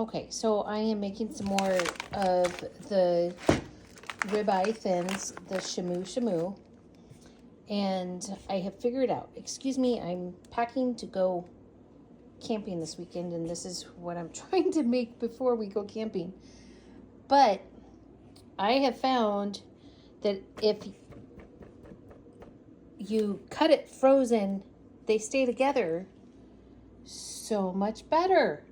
Okay, so I am making some more of the ribeye thins, the shamu. And I have figured out, excuse me, I'm packing to go camping this weekend, and this is what I'm trying to make before we go camping. But I have found that if you cut it frozen, they stay together so much better.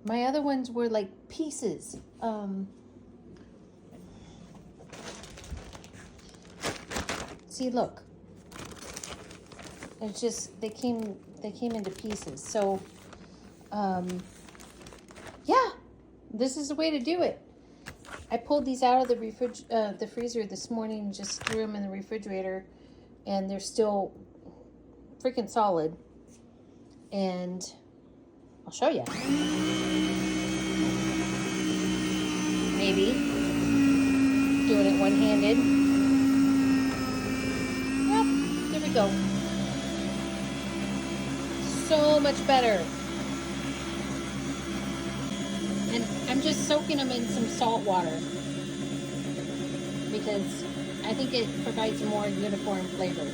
My other ones were like pieces. See, look. It's just they came into pieces. So, yeah, this is the way to do it. I pulled these out of the freezer this morning, just threw them in the refrigerator, and they're still freaking solid. And I'll show you. Maybe doing it one-handed. Yep, there we go. So much better. And I'm just soaking them in some salt water because I think it provides a more uniform flavor.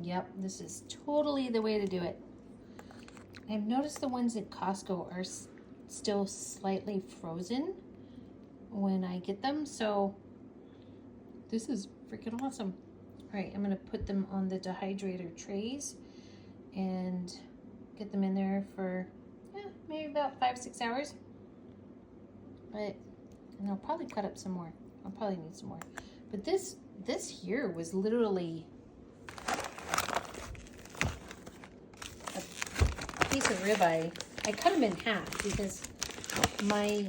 Yep, this is totally the way to do it. I've noticed the ones at Costco are still slightly frozen when I get them, so this is freaking awesome. All right, I'm gonna put them on the dehydrator trays and get them in there for maybe about 5-6 hours. And I'll probably cut up some more. I'll probably need some more. But this here was literally a piece of ribeye. I cut them in half because my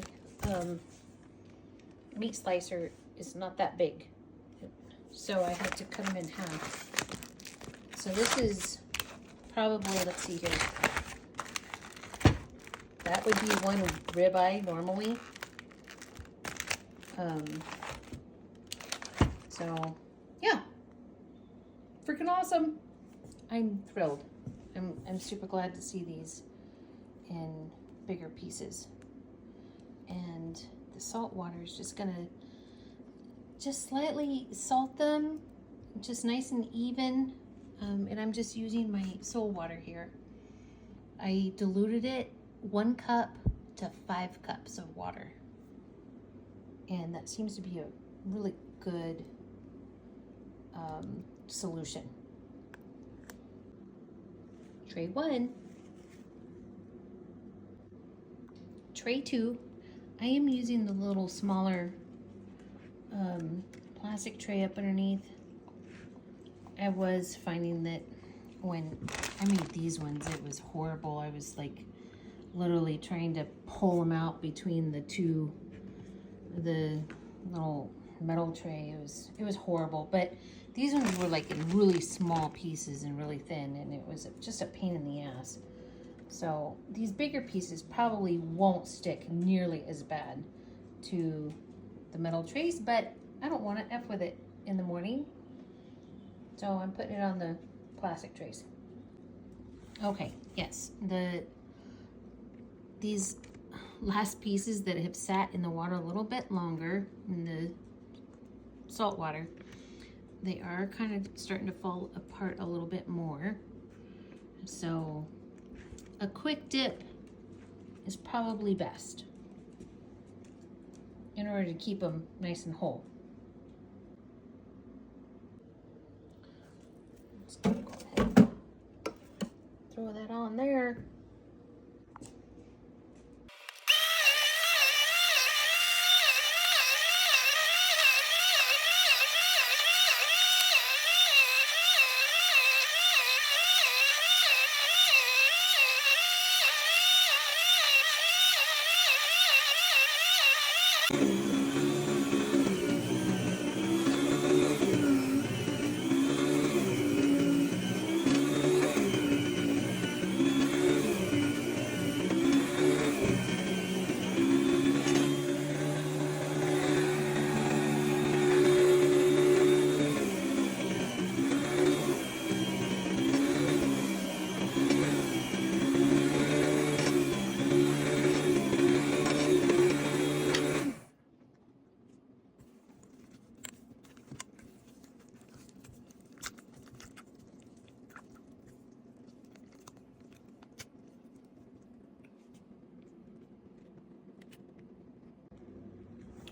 meat slicer is not that big. So I had to cut them in half. So this is probably, let's see here. That would be one ribeye normally. So yeah, freaking awesome. I'm thrilled. I'm super glad to see these in bigger pieces. And the salt water is just gonna slightly salt them, just nice and even. And I'm just using my soul water here. I diluted it 1 cup to 5 cups of water. And that seems to be a really good solution. Tray 1. Tray 2, I am using the little smaller plastic tray up underneath. I was finding that when I made these ones, it was horrible. I was like literally trying to pull them out between the little metal tray. It was horrible. But these ones were like in really small pieces and really thin, and it was just a pain in the ass. So these bigger pieces probably won't stick nearly as bad to the metal trays, but I don't want to F with it in the morning. So I'm putting it on the plastic trays. Okay, yes, these last pieces that have sat in the water a little bit longer in the salt water, they are kind of starting to fall apart a little bit more. So a quick dip is probably best in order to keep them nice and whole. Just gonna go ahead and throw that on there.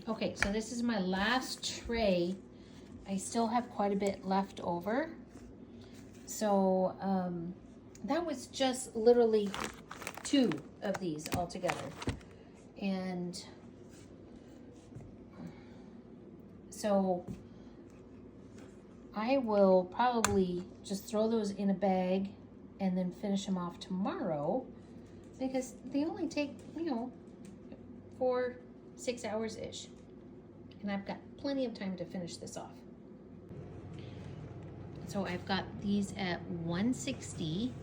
Okay, so this is my last tray. I still have quite a bit left over. So that was just literally 2 of these all together. And so I will probably just throw those in a bag and then finish them off tomorrow, because they only take, 4-6 hours-ish. And I've got plenty of time to finish this off. So I've got these at 160.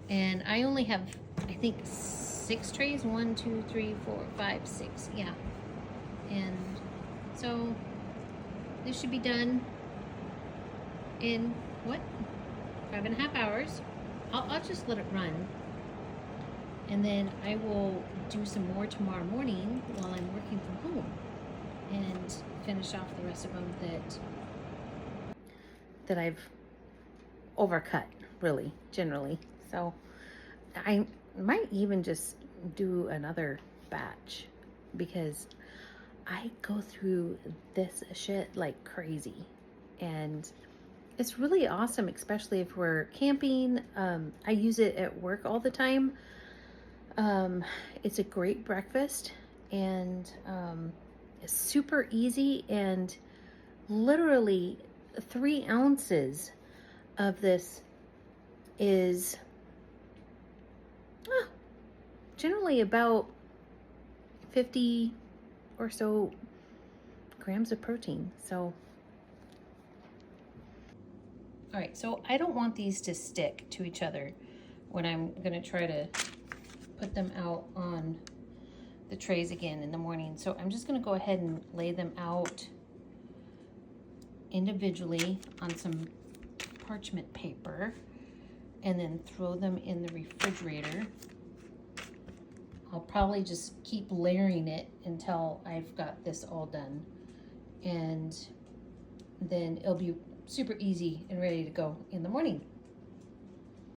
And I only have, I think, 6 trays. 1, 2, 3, 4, 5, 6. Yeah. And so this should be done in, 5.5 hours. I'll just let it run. And then I will do some more tomorrow morning while I'm working from home and finish off the rest of them that I've overcut, really, generally. So I might even just do another batch, because I go through this shit like crazy. And it's really awesome, especially if we're camping. I use it at work all the time. It's a great breakfast, and it's super easy, and literally 3 ounces of this is generally about 50 or so grams of protein. So all right, so I don't want these to stick to each other when I'm gonna try to put them out on the trays again in the morning. So I'm just gonna go ahead and lay them out individually on some parchment paper and then throw them in the refrigerator. I'll probably just keep layering it until I've got this all done. And then it'll be super easy and ready to go in the morning.